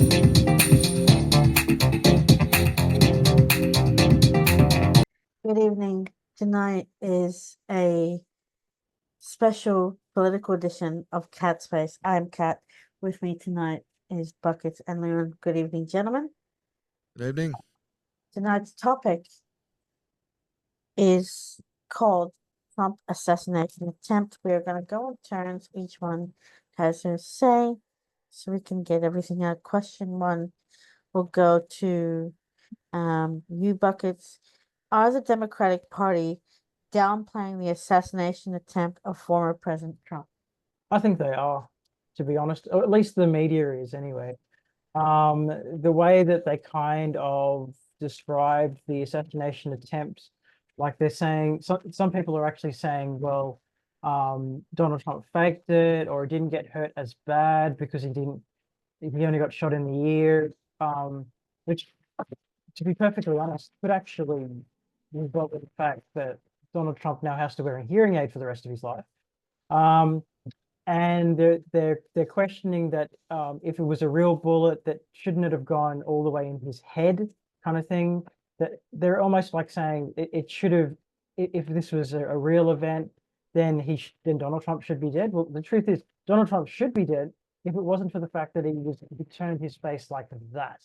Good evening. Tonight is a special political edition of Cat Space. I'm Cat. With me tonight is Buckets and Leon. Good evening, gentlemen. Good evening. Tonight's topic is called Trump Assassination Attempt. We're going to go in turns. Each one has their say so we can get everything out. Question one will go to you, Buckets. Are the Democratic Party downplaying the assassination attempt of former President Trump? I think they are, to be honest, or at least the media is anyway. The way that they kind of described the assassination attempt, like they're saying, some people are actually saying, well, Donald Trump faked it, or didn't get hurt as bad because he only got shot in the ear, which, to be perfectly honest, could actually result in the fact that Donald Trump now has to wear a hearing aid for the rest of his life. And they're questioning that if it was a real bullet, that shouldn't it have gone all the way in his head, kind of thing. That they're almost like saying it should have, if this was a real event, then Donald Trump should be dead. Well, the truth is Donald Trump should be dead if it wasn't for the fact that he turned his face like that,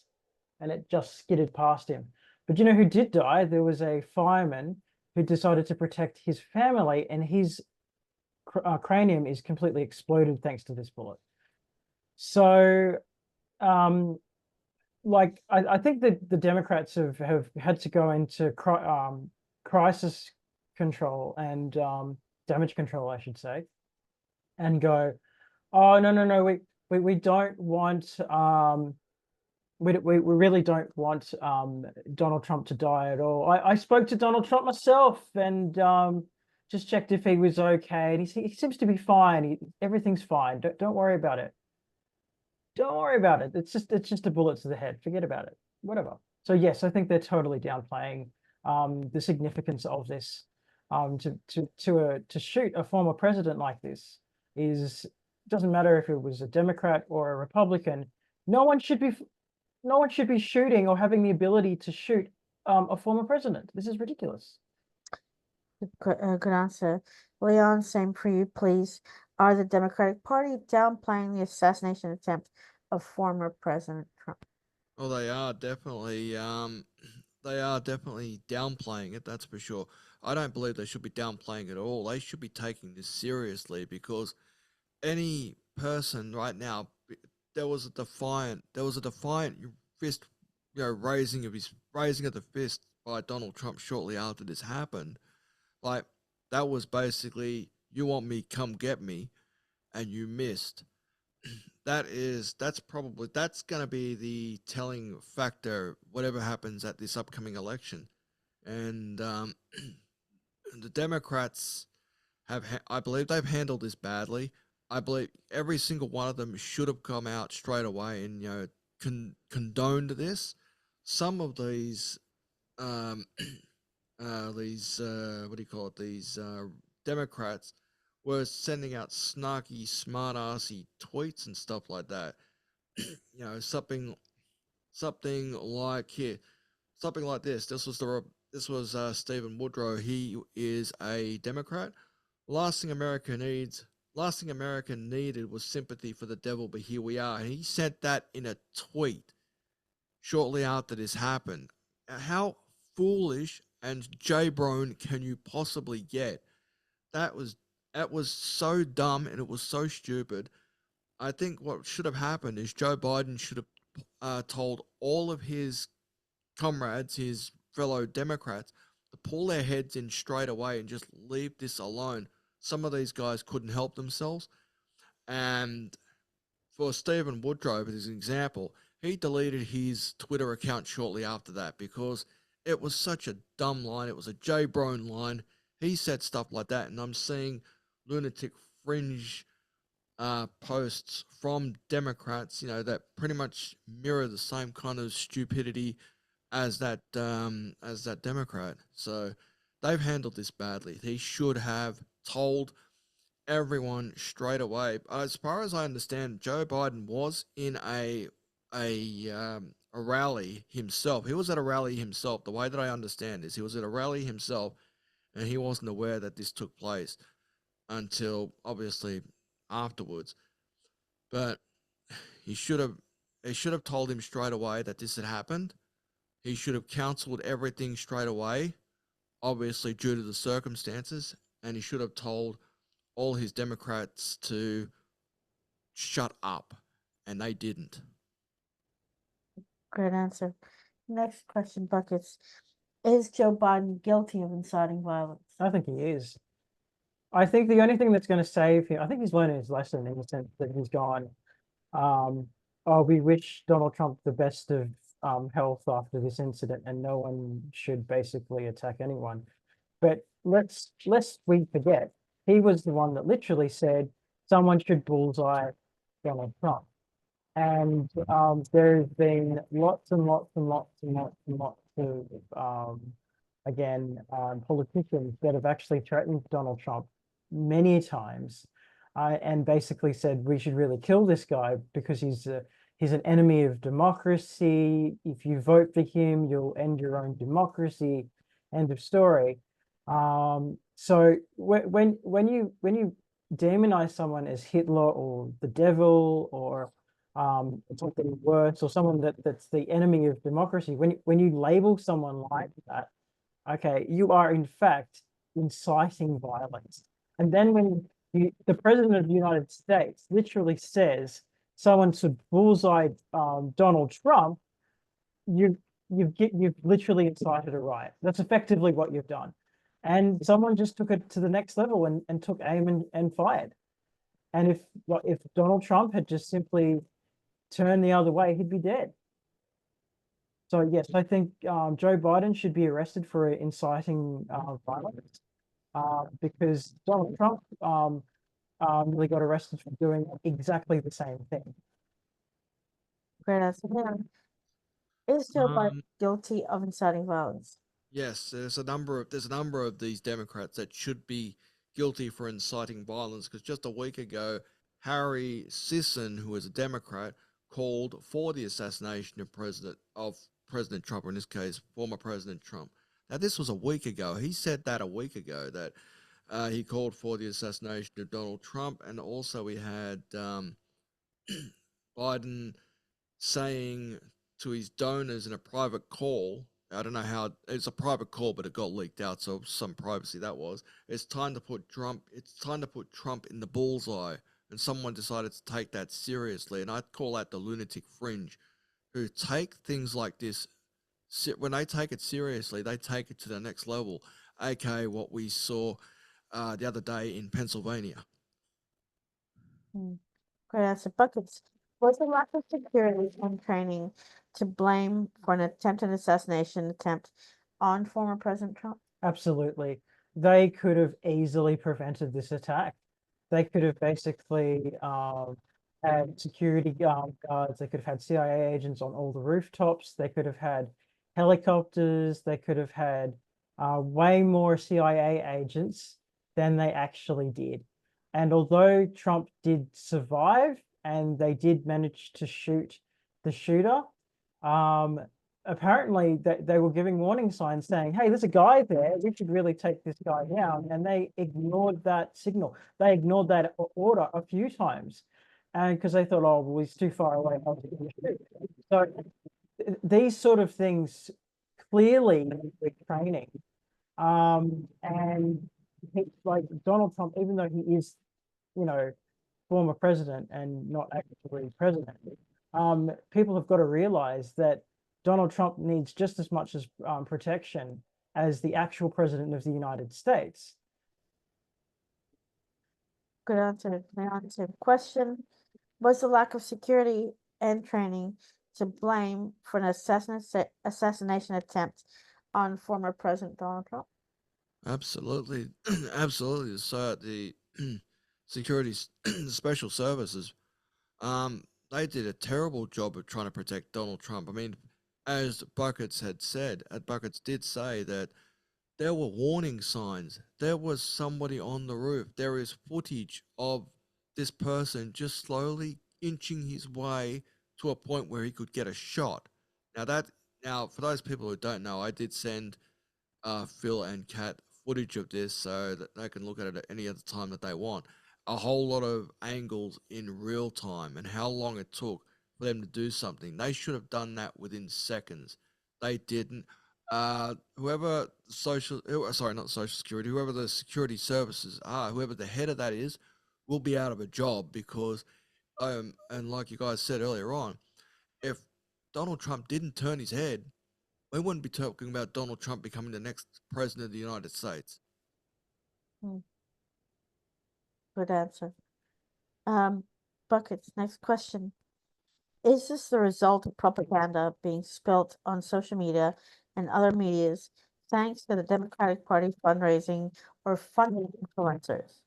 and it just skidded past him. But you know who did die? There was a fireman who decided to protect his family, and his cranium is completely exploded thanks to this bullet. So, like, I think that the Democrats have had to go into crisis control and damage control, I should say, and go, oh no, we don't want we really don't want Donald Trump to die at all. I spoke to Donald Trump myself and just checked if he was okay, and he seems to be fine. Everything's fine. Don't worry about it. Don't worry about it. It's just a bullet to the head. Forget about it. Whatever. So yes, I think they're totally downplaying the significance of this. To shoot a former president like this doesn't matter if it was a Democrat or a Republican. No one should be shooting or having the ability to shoot a former president. This is ridiculous. Good answer. Leon, same for you, please. Are the Democratic Party downplaying the assassination attempt of former President Trump? Well, they are definitely downplaying it, that's for sure. I don't believe they should be downplaying it at all. They should be taking this seriously, because any person right now, there was a defiant fist, raising of the fist by Donald Trump shortly after this happened. Like, that was basically, you want me, come get me, and you missed. That's going to be the telling factor, whatever happens at this upcoming election. And the Democrats I believe they've handled this badly. I believe every single one of them should have come out straight away and, condoned this. Some of these, these Democrats were sending out snarky, smart-assy tweets and stuff like that. Something like this. This was Stephen Woodrow. He is a Democrat. Last thing America needed was sympathy for the devil, but here we are. And he sent that in a tweet shortly after this happened. How foolish and J-Brone can you possibly get? That was so dumb, and it was so stupid. I think what should have happened is Joe Biden should have told all of his comrades, his fellow Democrats, to pull their heads in straight away and just leave this alone. Some of these guys couldn't help themselves. And for Stephen Woodrow, as an example, he deleted his Twitter account shortly after that because it was such a dumb line. It was a J-Brone line. He said stuff like that, and I'm seeing lunatic fringe posts from Democrats, that pretty much mirror the same kind of stupidity as that Democrat. So they've handled this badly. He should have told everyone straight away. As far as I understand, Joe Biden was in a a rally himself. He was at a rally himself. The way that I understand this, he was at a rally himself, and he wasn't aware that this took place until obviously afterwards. But he should have they should have told him straight away that this had happened. He should have counseled everything straight away, obviously due to the circumstances, and he should have told all his Democrats to shut up, and they didn't. Great answer. Next question, Buckets. Is Joe Biden guilty of inciting violence? I think he is. I think the only thing that's going to save him, I think he's learning his lesson in the sense that he's gone, we wish Donald Trump the best of health after this incident, and no one should basically attack anyone. But lest we forget, he was the one that literally said someone should bullseye Donald Trump. And there's been lots and lots and lots and lots and lots of politicians that have actually threatened Donald Trump many times, and basically said we should really kill this guy because he's an enemy of democracy. If you vote for him, you'll end your own democracy. End of story. So when you demonize someone as Hitler or the devil or something worse, or someone that's the enemy of democracy, when you label someone like that, okay, you are in fact inciting violence. And then when the president of the United States literally says someone should bullseye Donald Trump, you've literally incited a riot. That's effectively what you've done. And someone just took it to the next level and took aim and fired. And if Donald Trump had just simply turned the other way, he'd be dead. So yes, I think Joe Biden should be arrested for inciting violence, because Donald Trump really got arrested for doing exactly the same thing. Great answer. Is Joe Biden guilty of inciting violence? Yes, there's a number of these Democrats that should be guilty for inciting violence, because just a week ago, Harry Sisson, who is a Democrat, called for the assassination of President Trump, or in this case, former President Trump. Now, this was a week ago. He said that a week ago, that he called for the assassination of Donald Trump, and also we had Biden saying to his donors in a private call, I don't know how, it's a private call, but it got leaked out, so some privacy that was. It's time to put Trump in the bullseye, and someone decided to take that seriously, and I call that the lunatic fringe, who take things like this, when they take it seriously, they take it to the next level, aka what we saw the other day in Pennsylvania. Great answer. Buckets. Was the lack of security and training to blame for an attempted assassination attempt on former President Trump? Absolutely. They could have easily prevented this attack. They could have basically had security guards. They could have had CIA agents on all the rooftops. They could have had helicopters. They could have had way more CIA agents than they actually did. And although Trump did survive and they did manage to shoot the shooter, apparently they were giving warning signs saying, hey, there's a guy there, we should really take this guy down. And they ignored that signal. They ignored that order a few times. And because they thought, oh, well, he's too far away. So these sort of things clearly need training. And like Donald Trump, even though he is, former president and not actually president, people have got to realize that Donald Trump needs just as much as protection as the actual president of the United States. Good answer. Question: was the lack of security and training to blame for an assassination attempt on former President Donald Trump? Absolutely, absolutely. So the security special services, they did a terrible job of trying to protect Donald Trump. I mean, as Buckets did say that there were warning signs. There was somebody on the roof. There is footage of this person just slowly inching his way to a point where he could get a shot. Now for those people who don't know, I did send Phil and Kat footage of this so that they can look at it at any other time that they want. A whole lot of angles in real time and how long it took for them to do something. They should have done that within seconds. They didn't. Whoever not social security, whoever the security services are, whoever the head of that is, will be out of a job because, and like you guys said earlier on, if Donald Trump didn't turn his head, we wouldn't be talking about Donald Trump becoming the next president of the United States. Good answer. Buckets, next question. Is this the result of propaganda being spilt on social media and other medias thanks to the Democratic Party fundraising or funding influencers?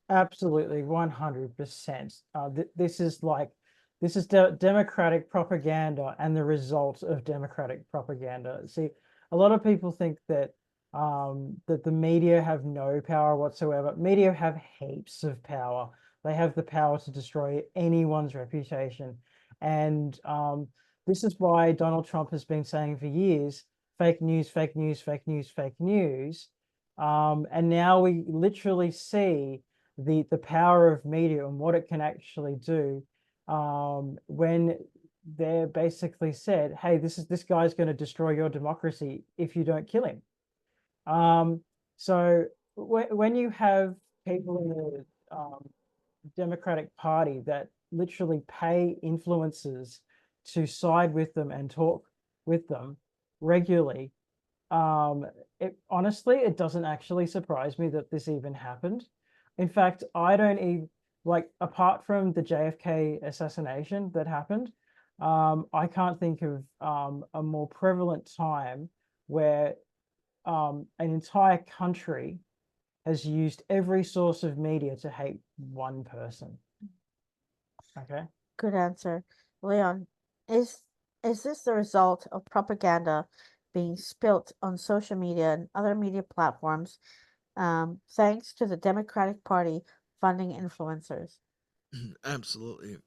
Absolutely, 100%. This is democratic propaganda and the result of democratic propaganda. See, a lot of people think that that the media have no power whatsoever. Media have heaps of power. They have the power to destroy anyone's reputation. And this is why Donald Trump has been saying for years, fake news, fake news, fake news, fake news. And now we literally see the power of media and what it can actually do when they're basically said, hey, this guy's going to destroy your democracy if you don't kill him. So when you have people in the Democratic Party that literally pay influencers to side with them and talk with them regularly, honestly, it doesn't actually surprise me that this even happened. In fact, I don't even apart from the JFK assassination that happened, I can't think of a more prevalent time where an entire country has used every source of media to hate one person. Okay. Good answer. Leon, is this the result of propaganda being spilt on social media and other media platforms thanks to the Democratic Party funding influencers? Absolutely.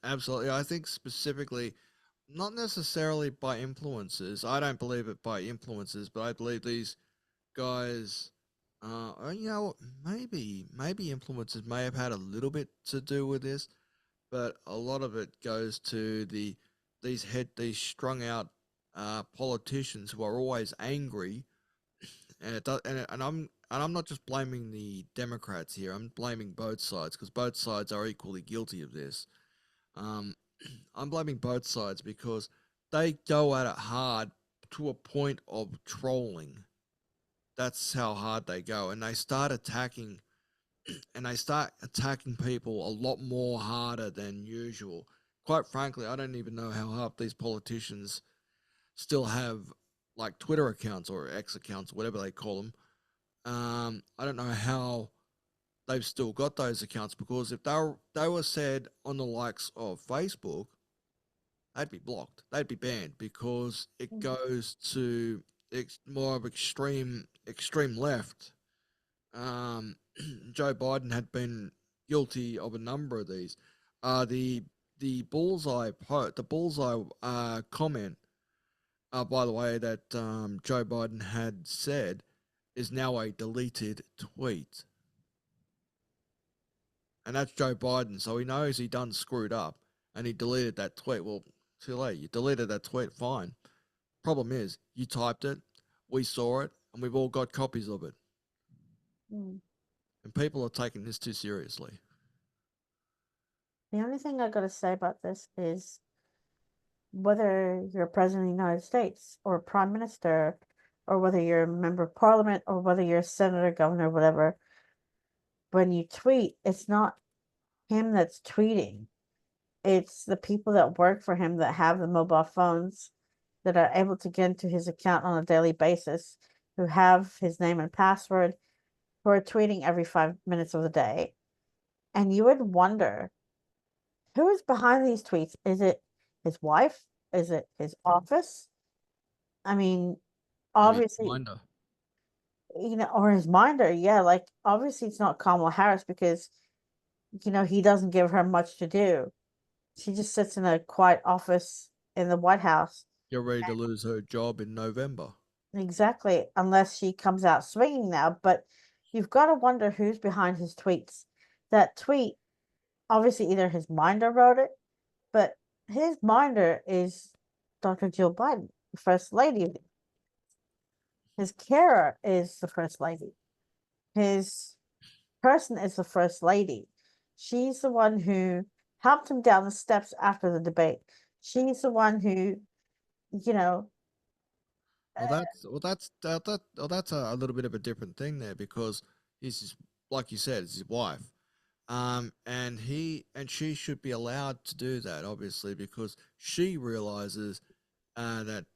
Absolutely. I think specifically, not necessarily by influencers. I don't believe it by influencers, but I believe these guys, maybe influencers may have had a little bit to do with this, but a lot of it goes to these strung out politicians who are always angry, and it does, and I'm not just blaming the Democrats here. I'm blaming both sides because both sides are equally guilty of this. Um, I'm blaming both sides because they go at it hard to a point of trolling. That's how hard they go, and they start attacking people a lot more harder than usual. Quite frankly, I don't even know how half these politicians still have like Twitter accounts or X accounts, whatever they call them. I don't know how they've still got those accounts because if they were said on the likes of Facebook, they'd be blocked. They'd be banned because it goes to more of extreme left. Joe Biden had been guilty of a number of these. The bullseye comment, by the way, that Joe Biden had said is now a deleted tweet, and that's Joe Biden. So he knows he done screwed up, and he deleted that tweet. Well, too late. You deleted that tweet. Fine. Problem is, you typed it, we saw it, and we've all got copies of it. And people are taking this too seriously. The only thing I gotta say about this is whether you're president of the United States or prime minister, or whether you're a member of parliament, or whether you're a senator, governor, whatever, when you tweet, it's not him that's tweeting. It's the people that work for him that have the mobile phones that are able to get into his account on a daily basis, who have his name and password, who are tweeting every 5 minutes of the day. And you would wonder, who is behind these tweets? Is it his wife? Is it his office? I mean, obviously, or his minder. Yeah, like obviously it's not Kamala Harris because he doesn't give her much to do. She just sits in a quiet office in the White House. Get ready to lose her job in November. Exactly, unless she comes out swinging now. But you've got to wonder who's behind his tweets. That tweet, obviously, either his minder wrote it, but his minder is Dr. Jill Biden, the First Lady. His carer is the First Lady. His person is the First Lady. She's the one who helped him down the steps after the debate. She's the one who, you know, That's a little bit of a different thing there because he's his, like you said, it's his wife. And she should be allowed to do that, obviously, because she realizes that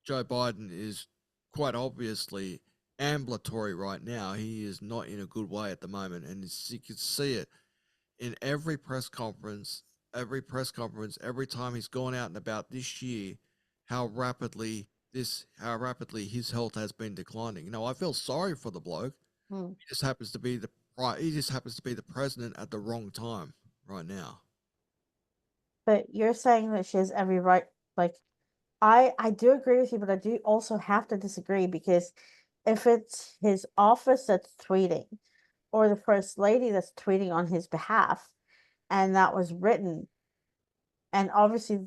Joe Biden is quite obviously ambulatory right now. He is not in a good way at the moment, and you can see it in every press conference, every time he's gone out and about this year, how rapidly his health has been declining. You know, I feel sorry for the bloke. hmm. He just happens to be the president at the wrong time right now. But you're saying that she has every right. Like, I do agree with you, but I do also have to disagree because if it's his office that's tweeting or the First Lady that's tweeting on his behalf, and that was written, and obviously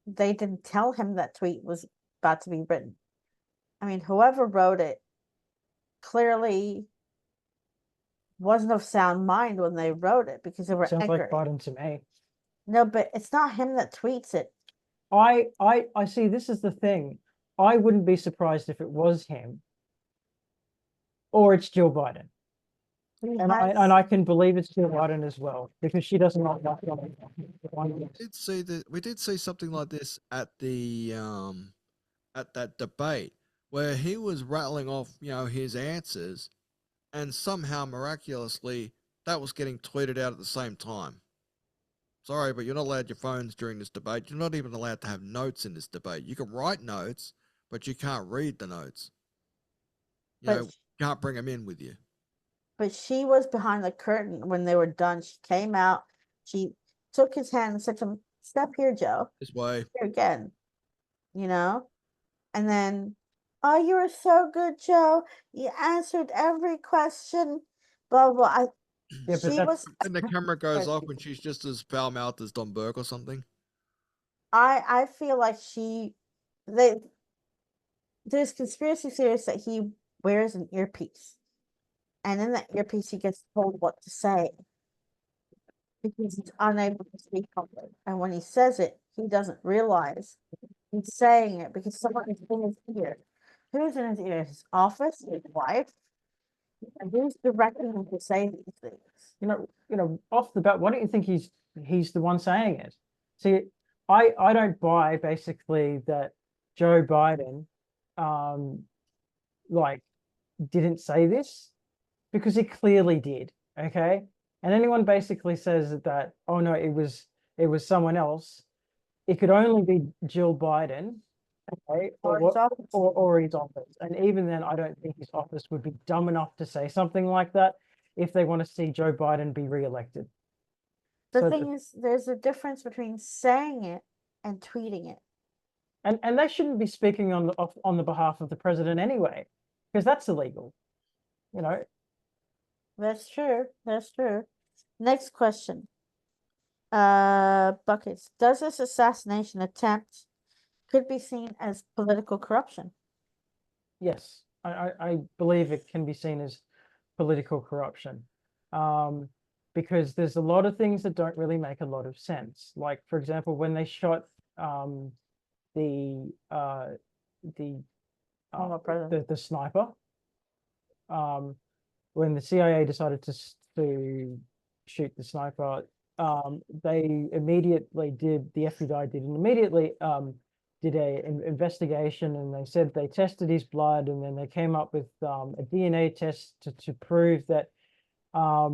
they didn't tell him that tweet was about to be written. I mean, whoever wrote it clearly wasn't of sound mind when they wrote it because they were Sounds like angry. Biden to me. No, but it's not him that tweets it. I see. This is the thing. I wouldn't be surprised if it was him, or it's Jill Biden, and I can believe it's Jill Biden as well because she doesn't like that. We did see something like this at the at that debate where he was rattling off, his answers, and somehow miraculously that was getting tweeted out at the same time. Sorry, but you're not allowed your phones during this debate. You're not even allowed to have notes in this debate. You can write notes, but you can't read the notes. You can't bring them in with you. But she was behind the curtain when they were done. She came out, she took his hand and said to him, "Step here, Joe. This way. Here again." And then, "Oh, you were so good, Joe. You answered every question." Blah blah. And the camera goes off and she's just as foul mouthed as Don Burke or something. I feel like there's conspiracy theories that he wears an earpiece, and in that earpiece he gets told what to say because he's unable to speak properly. And when he says it, he doesn't realize he's saying it because someone is in his ear. Who's in his ear? His office, his wife, and who's directing him to say these things? Off the bat, why don't you think he's the one saying it? See, I don't buy basically that Joe Biden, didn't say this because he clearly did. Okay, and anyone basically says that, oh no, it was someone else. It could only be Jill Biden, okay, or his office. And even then, I don't think his office would be dumb enough to say something like that if they want to see Joe Biden be reelected. The thing is, there's a difference between saying it and tweeting it. And they shouldn't be speaking on the behalf of the president anyway, because that's illegal. That's true. That's true. Next question. Buckets. Does this assassination attempt could be seen as political corruption? Yes, I believe it can be seen as political corruption. Because there's a lot of things that don't really make a lot of sense. Like, for example, when they shot the sniper, when the CIA decided to shoot the sniper, they immediately did, the FBI did, and immediately did an investigation, and they said they tested his blood, and then they came up with a DNA test to prove that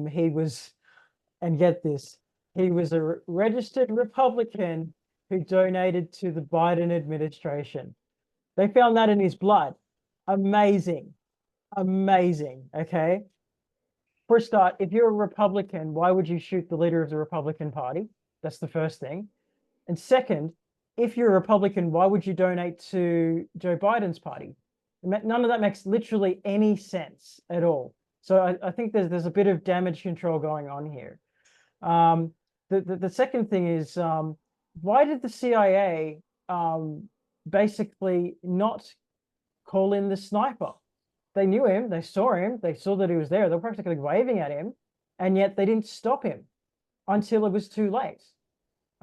he was, and get this, he was a registered Republican who donated to the Biden administration. They found that in his blood. Amazing. Amazing. Okay. For a start, if you're a Republican, why would you shoot the leader of the Republican Party? That's the first thing. And second, if you're a Republican, why would you donate to Joe Biden's party? None of that makes literally any sense at all. So I think there's a bit of damage control going on here. The second thing is, why did the CIA basically not call in the sniper? They knew him, they saw that he was there, they were practically waving at him, and yet they didn't stop him until it was too late.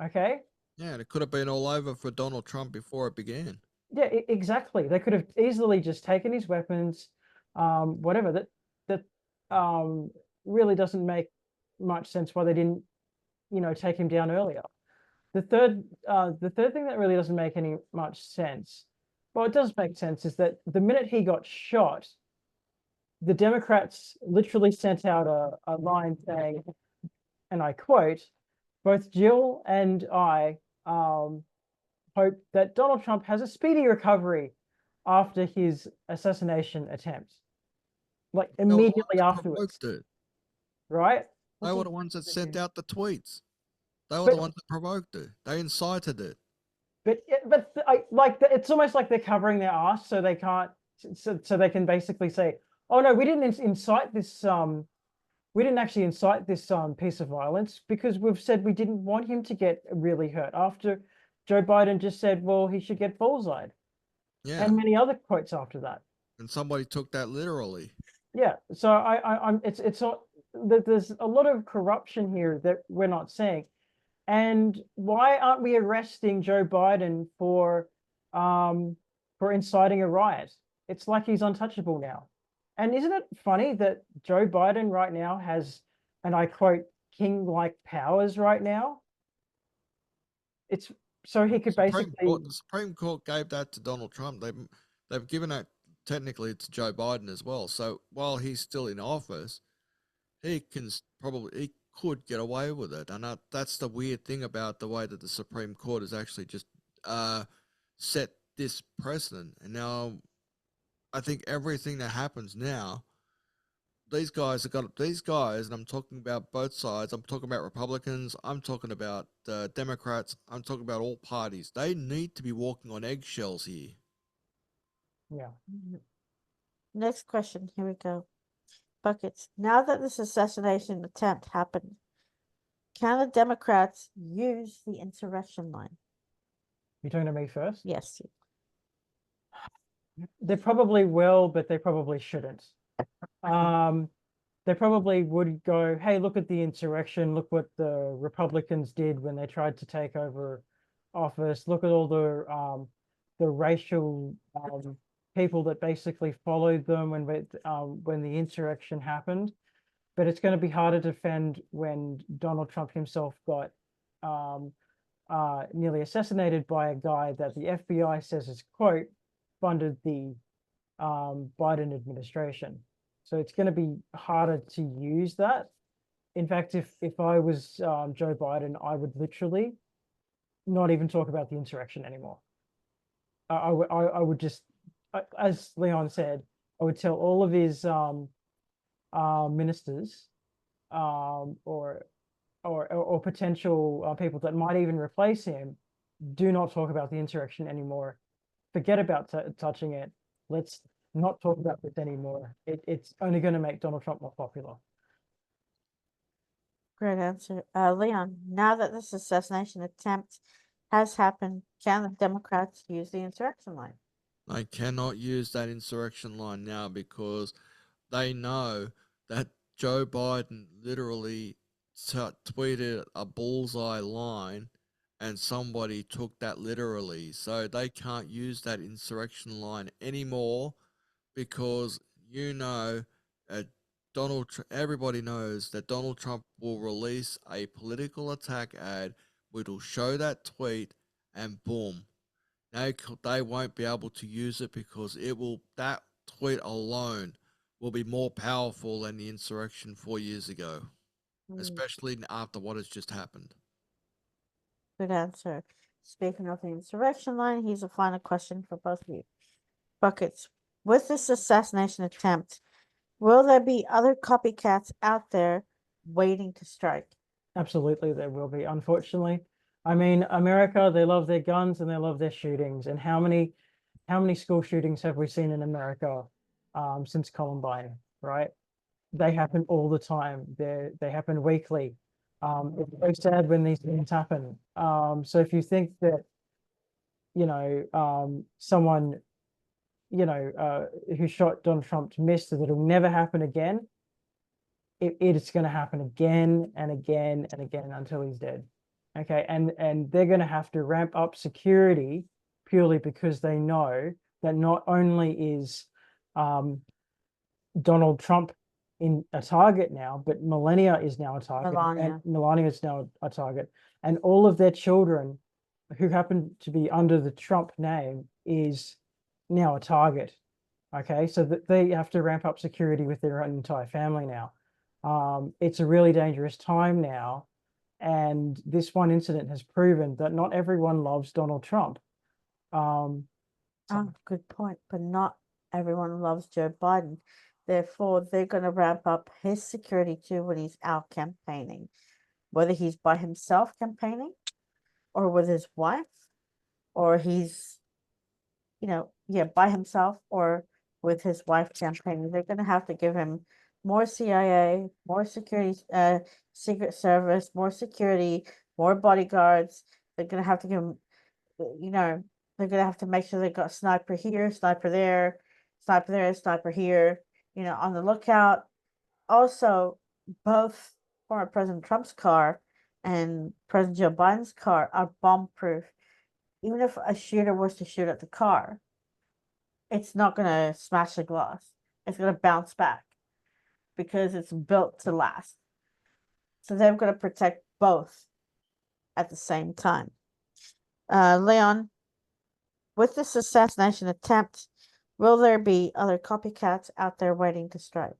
Okay? Yeah, and it could have been all over for Donald Trump before it began. Yeah, exactly. They could have easily just taken his weapons, whatever. That really doesn't make much sense why they didn't, take him down earlier. The third thing that really doesn't make any much sense, well, it does make sense, is that the minute he got shot, the Democrats literally sent out a line saying, and I quote, both Jill and I hope that Donald Trump has a speedy recovery after his assassination attempt. Like immediately afterwards. Right? They were the ones that sent out the tweets. They were the ones that provoked it. They incited it. But it's almost like they're covering their ass so they can't, so they can basically say, oh no, we didn't incite this, we didn't actually incite this piece of violence because we've said we didn't want him to get really hurt, after Joe Biden just said, well, he should get bullseyed. Yeah. And many other quotes after that. And somebody took that literally. Yeah. So there's a lot of corruption here that we're not seeing. And why aren't we arresting Joe Biden for inciting a riot? It's like he's untouchable now. And isn't it funny that Joe Biden right now has, and I quote, king-like powers right now? It's so he could basically. The Supreme Court gave that to Donald Trump. They've given that technically to Joe Biden as well. So while he's still in office, he could get away with it. And that's the weird thing about the way that the Supreme Court has actually just set this precedent. And now I think everything that happens now, these guys, and I'm talking about both sides. I'm talking about Republicans. I'm talking about Democrats. I'm talking about all parties. They need to be walking on eggshells here. Yeah. Next question. Here we go. Buckets. Now that this assassination attempt happened, can the Democrats use the insurrection line? You're talking to me first? Yes. They probably will, but they probably shouldn't. They probably would go, hey, look at the insurrection. Look what the Republicans did when they tried to take over office. Look at all the racial people that basically followed them when the insurrection happened. But it's going to be harder to defend when Donald Trump himself got nearly assassinated by a guy that the FBI says is, quote, funded the Biden administration. So it's going to be harder to use that. In fact, if I was Joe Biden, I would literally not even talk about the insurrection anymore. I would just, as Leon said, I would tell all of his ministers or potential people that might even replace him, do not talk about the insurrection anymore. Forget about touching it. Let's not talk about this anymore. It's only going to make Donald Trump more popular. Great answer. Leon, now that this assassination attempt has happened, can the Democrats use the insurrection line? They cannot use that insurrection line now because they know that Joe Biden literally tweeted a bullseye line and somebody took that literally. So they can't use that insurrection line anymore because everybody knows that Donald Trump will release a political attack ad which will show that tweet and boom. They won't be able to use it because that tweet alone will be more powerful than the insurrection 4 years ago, especially after what has just happened. Good answer. Speaking of the insurrection line, here's a final question for both of you. Buckets, with this assassination attempt, will there be other copycats out there waiting to strike? Absolutely, there will be, unfortunately. I mean, America, they love their guns and they love their shootings. And how many school shootings have we seen in America since Columbine, right? They happen all the time. They happen weekly. It's so sad when these things happen. So if you think that, someone, who shot Donald Trump missed, that it'll never happen again, it's going to happen again and again and again until he's dead. Okay, and they're going to have to ramp up security purely because they know that not only is Donald Trump in a target now, but Melania is now a target, Melania. and Melania is now a target, and all of their children who happen to be under the Trump name is now a target. Okay, so that they have to ramp up security with their entire family now. It's a really dangerous time now, and this one incident has proven that not everyone loves Donald Trump. Oh, good point. But not everyone loves Joe Biden. Therefore, they're going to ramp up his security too when he's out campaigning, whether he's by himself campaigning or with his wife, or he's, by himself or with his wife campaigning. They're going to have to give him more CIA, more security, Secret Service, more security, more bodyguards. They're going to have to give him, they're going to have to make sure they got sniper here, sniper there, sniper here, on the lookout. Also, both former President Trump's car and President Joe Biden's car are bomb proof. Even if a shooter was to shoot at the car, it's not going to smash the glass. It's going to bounce back because it's built to last. So they're going to protect both at the same time. Leon, with this assassination attempt, will there be other copycats out there waiting to strike?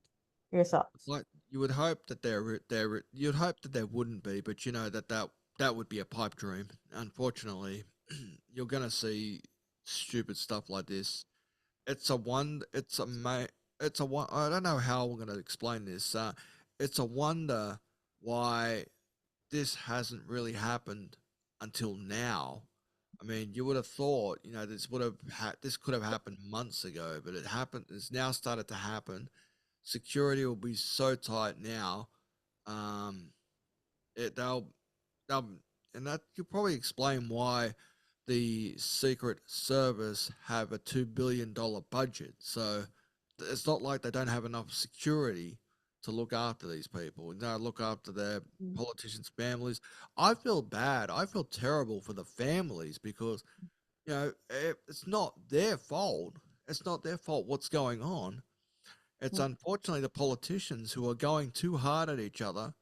Your thoughts? Like you would hope that you'd hope that there wouldn't be, but that would be a pipe dream. Unfortunately, you're gonna see stupid stuff like this. It's a one. It's a ma- It's a one. I don't know how we're gonna explain this. It's a wonder why this hasn't really happened until now. I mean, you would have thought, this could have happened months ago, but it happened. It's now started to happen. Security will be so tight now. Um, they'll and that could probably explain why the Secret Service have a $2 billion budget. So it's not like they don't have enough security to look after these people. Look after their politicians' families. I feel bad. I feel terrible for the families because it's not their fault. It's not their fault what's going on. It's unfortunately the politicians who are going too hard at each other,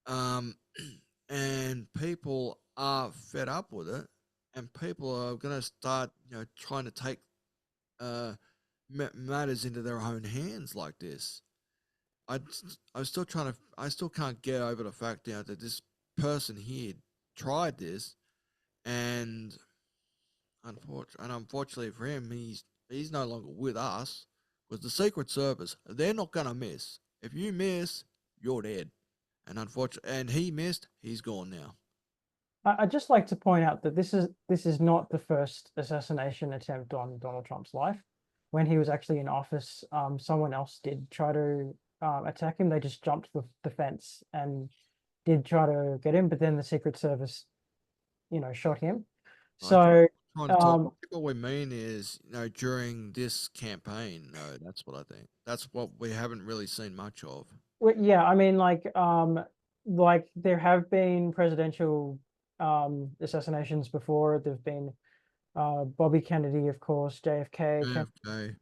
and people are fed up with it, and people are going to start, trying to take matters into their own hands like this. I still can't get over the fact, that this person here tried this, and unfortunately for him, he's no longer with us. Because the Secret Service, they're not gonna miss. If you miss, you're dead. And and he missed, he's gone now. I'd just like to point out that this is not the first assassination attempt on Donald Trump's life. When he was actually in office, someone else did try to attack him. They just jumped the fence and did try to get him, but then the Secret Service, shot him. So What we mean is, during this campaign, no, that's what I think. That's what we haven't really seen much of. well, yeah, I mean, like there have been presidential assassinations before. There've been Bobby Kennedy, of course, JFK, Okay.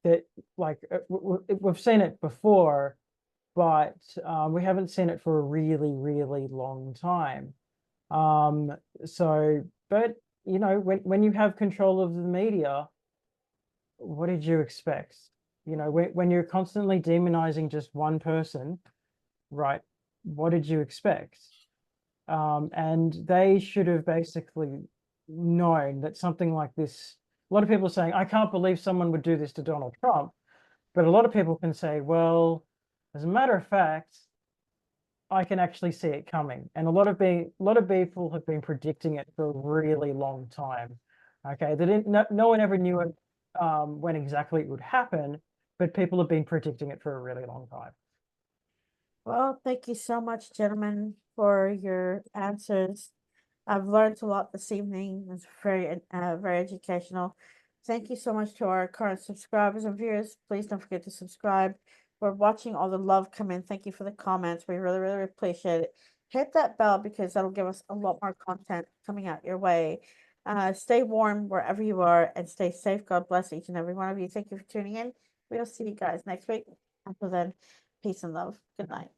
that like we've seen it before, but we haven't seen it for a really, really long time. So, but when you have control of the media, what did you expect? When you're constantly demonizing just one person, right? What did you expect? And they should have basically known that something like this. A lot of people are saying, I can't believe someone would do this to Donald Trump. But a lot of people can say, well, as a matter of fact, I can actually see it coming, and a lot of people have been predicting it for a really long time. Okay, they didn't. No one ever knew it, when exactly it would happen, but people have been predicting it for a really long time. Well, thank you so much, gentlemen, for your answers. I've learned a lot this evening. It's very educational. Thank you so much to our current subscribers and viewers. Please don't forget to subscribe. We're watching all the love come in. Thank you for the comments. We really, really appreciate it. Hit that bell because that'll give us a lot more content coming out your way. Stay warm wherever you are and stay safe. God bless each and every one of you. Thank you for tuning in. We'll see you guys next week. Until then, peace and love. Good night.